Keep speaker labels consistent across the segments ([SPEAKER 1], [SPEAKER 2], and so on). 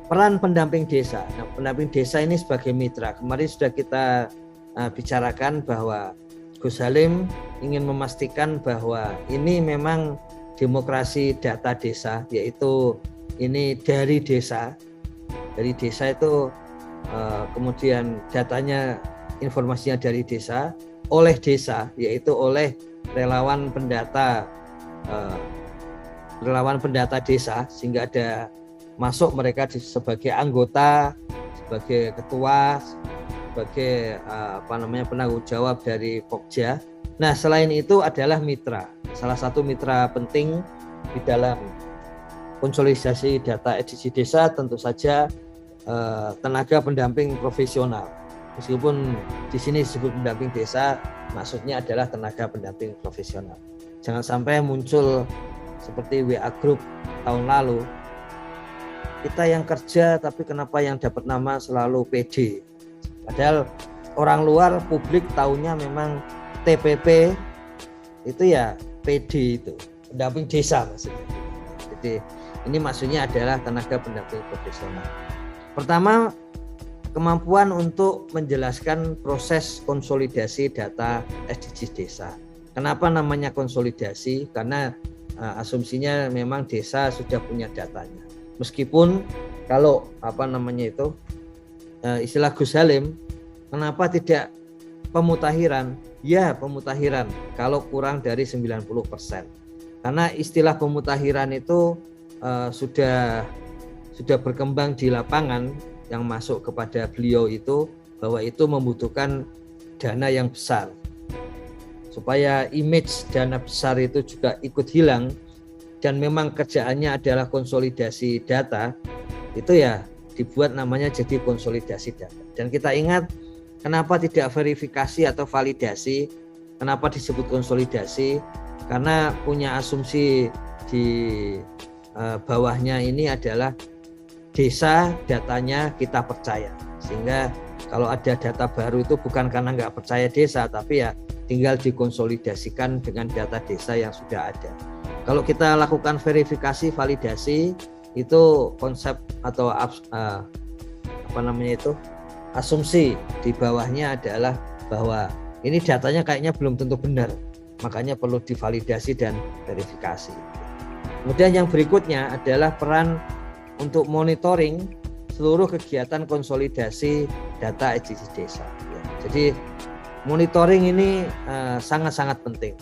[SPEAKER 1] peran pendamping desa. Nah, pendamping desa ini sebagai mitra. Kemarin sudah kita bicarakan bahwa Gus Halim ingin memastikan bahwa ini memang demokrasi data desa, yaitu ini dari desa. Dari desa itu kemudian datanya, informasinya dari desa, oleh desa, yaitu oleh relawan pendata desa, sehingga ada masuk mereka sebagai anggota, sebagai ketua, sebagai penanggung jawab dari Pokja. Nah, selain itu adalah mitra. Salah satu mitra penting di dalam konsolidasi data edisi desa tentu saja tenaga pendamping profesional. Meskipun di sini disebut pendamping desa, maksudnya adalah tenaga pendamping profesional. Jangan sampai muncul seperti WA Group tahun lalu. Kita yang kerja, tapi kenapa yang dapat nama selalu PD? Padahal orang luar, publik taunya memang TPP itu ya PD itu, pendamping desa maksudnya. Jadi ini maksudnya adalah tenaga pendamping profesional. Pertama, kemampuan untuk menjelaskan proses konsolidasi data SDGs desa. Kenapa namanya konsolidasi? Karena asumsinya memang desa sudah punya datanya. Meskipun kalau istilah Gus Halim, kenapa tidak pemutahiran? Ya, pemutahiran kalau kurang dari 90%. Karena istilah pemutahiran itu sudah berkembang di lapangan, yang masuk kepada beliau itu bahwa itu membutuhkan dana yang besar. Supaya image dana besar itu juga ikut hilang, dan memang kerjaannya adalah konsolidasi data, itu ya dibuat namanya jadi konsolidasi data. Dan kita ingat kenapa tidak verifikasi atau validasi, kenapa disebut konsolidasi, karena punya asumsi di bawahnya ini adalah desa datanya kita percaya, sehingga kalau ada data baru itu bukan karena nggak percaya desa, tapi ya tinggal dikonsolidasikan dengan data desa yang sudah ada. Kalau kita lakukan verifikasi, validasi, itu konsep atau asumsi di bawahnya adalah bahwa ini datanya kayaknya belum tentu benar, makanya perlu divalidasi dan verifikasi. Kemudian yang berikutnya adalah peran untuk monitoring seluruh kegiatan konsolidasi data SDGs desa. Jadi monitoring ini sangat-sangat penting.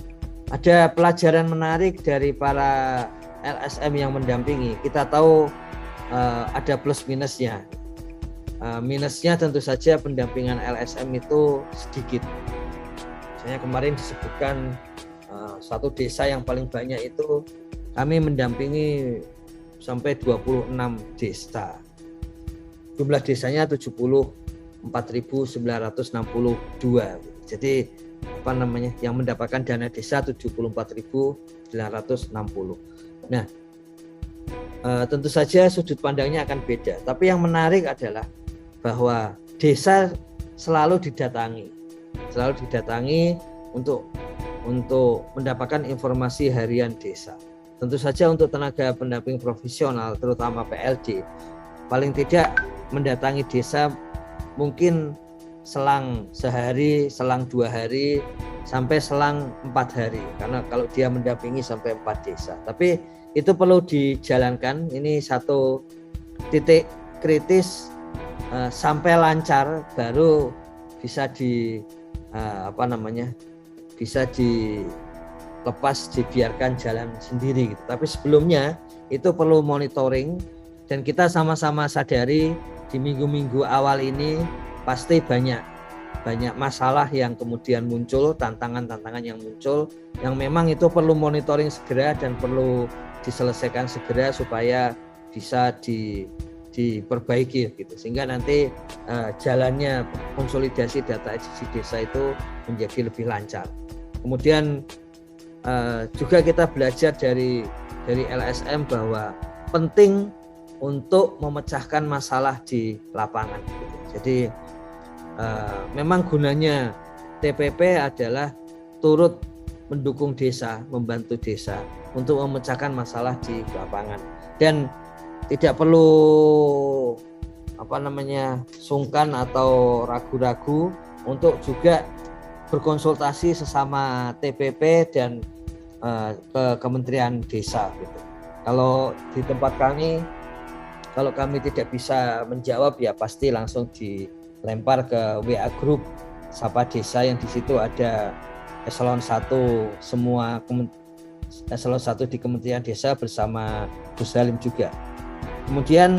[SPEAKER 1] Ada pelajaran menarik dari para LSM yang mendampingi. Kita tahu ada plus minusnya. Minusnya tentu saja pendampingan LSM itu sedikit. Misalnya kemarin disebutkan satu desa yang paling banyak itu kami mendampingi sampai 26 desa. Jumlah desanya 74.962. Jadi yang mendapatkan dana desa 74.960. Nah, tentu saja sudut pandangnya akan beda. Tapi yang menarik adalah bahwa desa selalu didatangi untuk mendapatkan informasi harian desa. Tentu saja untuk tenaga pendamping profesional, terutama PLD, paling tidak mendatangi desa mungkin selang sehari, selang 2 hari, sampai selang 4 hari. Karena kalau dia mendampingi sampai 4 desa. Tapi itu perlu dijalankan. Ini satu titik kritis sampai lancar baru bisa bisa dilepas, dibiarkan jalan sendiri gitu. Tapi sebelumnya itu perlu monitoring, dan kita sama-sama sadari di minggu-minggu awal ini pasti banyak masalah yang kemudian muncul, tantangan-tantangan yang muncul, yang memang itu perlu monitoring segera dan perlu diselesaikan segera supaya bisa diperbaiki gitu, sehingga nanti jalannya konsolidasi data SDGs desa itu menjadi lebih lancar. Kemudian juga kita belajar dari LSM bahwa penting untuk memecahkan masalah di lapangan gitu. Jadi memang gunanya TPP adalah turut mendukung desa, membantu desa untuk memecahkan masalah di lapangan. Dan tidak perlu sungkan atau ragu-ragu untuk juga berkonsultasi sesama TPP dan ke Kementerian Desa gitu. Kalau di tempat kami, kalau kami tidak bisa menjawab ya pasti langsung dilempar ke WA Group Sapa Desa yang di situ ada eselon 1 semua eselon 1 di Kementerian Desa bersama Gus Halim juga. Kemudian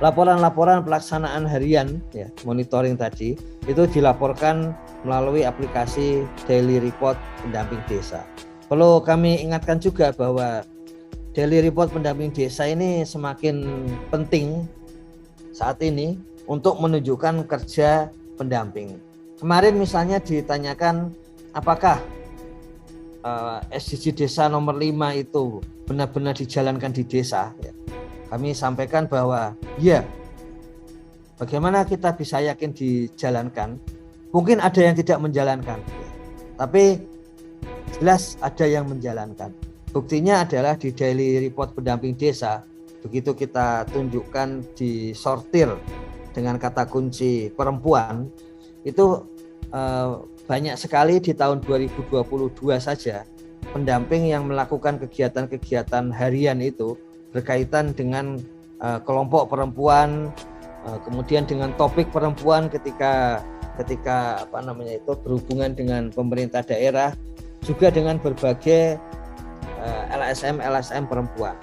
[SPEAKER 1] laporan-laporan pelaksanaan harian ya, monitoring tadi itu dilaporkan melalui aplikasi Daily Report Pendamping Desa. Perlu kami ingatkan juga bahwa Daily Report Pendamping Desa ini semakin penting saat ini untuk menunjukkan kerja pendamping. Kemarin misalnya ditanyakan apakah SDG Desa nomor 5 itu benar-benar dijalankan di desa ya. Kami sampaikan bahwa ya, bagaimana kita bisa yakin dijalankan? Mungkin ada yang tidak menjalankan, tapi jelas ada yang menjalankan. Buktinya adalah di Daily Report Pendamping Desa, begitu kita tunjukkan di sortir dengan kata kunci perempuan, itu banyak sekali di tahun 2022 saja pendamping yang melakukan kegiatan-kegiatan harian itu berkaitan dengan kelompok perempuan, kemudian dengan topik perempuan ketika berhubungan dengan pemerintah daerah, juga dengan berbagai LSM perempuan.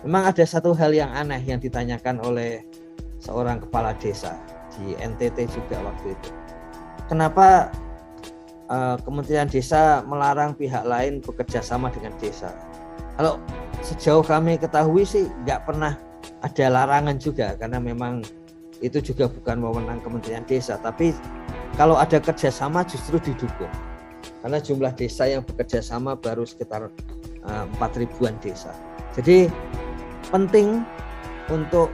[SPEAKER 1] Memang ada satu hal yang aneh yang ditanyakan oleh seorang kepala desa di NTT juga waktu itu. Kenapa Kementerian Desa melarang pihak lain bekerja sama dengan desa? Kalau sejauh kami ketahui sih nggak pernah ada larangan juga, karena memang itu juga bukan wewenang Kementerian Desa. Tapi kalau ada kerjasama justru didukung, karena jumlah desa yang bekerja sama baru sekitar 4.000-an desa. Jadi penting untuk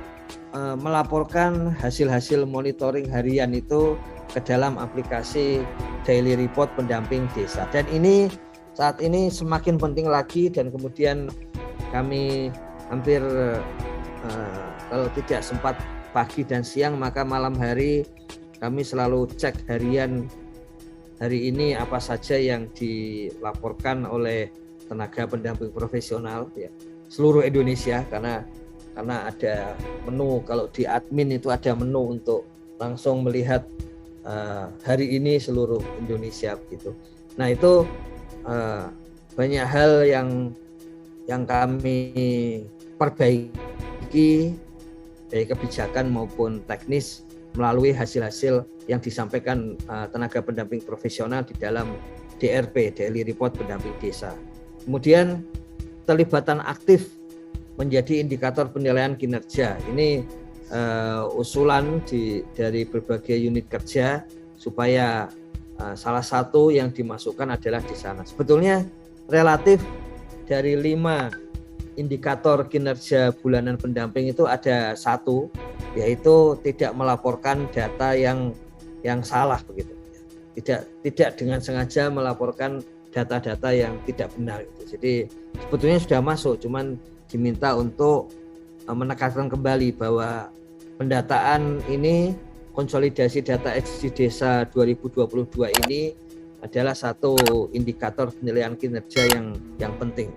[SPEAKER 1] melaporkan hasil-hasil monitoring harian itu ke dalam aplikasi Daily Report Pendamping Desa. Dan ini saat ini semakin penting lagi, dan kemudian kami hampir kalau tidak sempat pagi dan siang maka malam hari kami selalu cek harian hari ini apa saja yang dilaporkan oleh tenaga pendamping profesional ya, seluruh Indonesia, karena ada menu, kalau di admin itu ada menu untuk langsung melihat hari ini seluruh Indonesia begitu. Nah itu banyak hal yang kami perbaiki dari kebijakan maupun teknis melalui hasil-hasil yang disampaikan tenaga pendamping profesional di dalam DRP, Daily Report Pendamping Desa. Kemudian terlibatan aktif menjadi indikator penilaian kinerja. Ini usulan dari berbagai unit kerja supaya salah satu yang dimasukkan adalah di sana. Sebetulnya relatif dari 5 indikator kinerja bulanan pendamping itu ada satu, yaitu tidak melaporkan data yang salah begitu. Tidak dengan sengaja melaporkan data-data yang tidak benar gitu. Jadi sebetulnya sudah masuk, cuman diminta untuk menekankan kembali bahwa pendataan ini, konsolidasi data SDG Desa 2022 ini adalah satu indikator penilaian kinerja yang penting.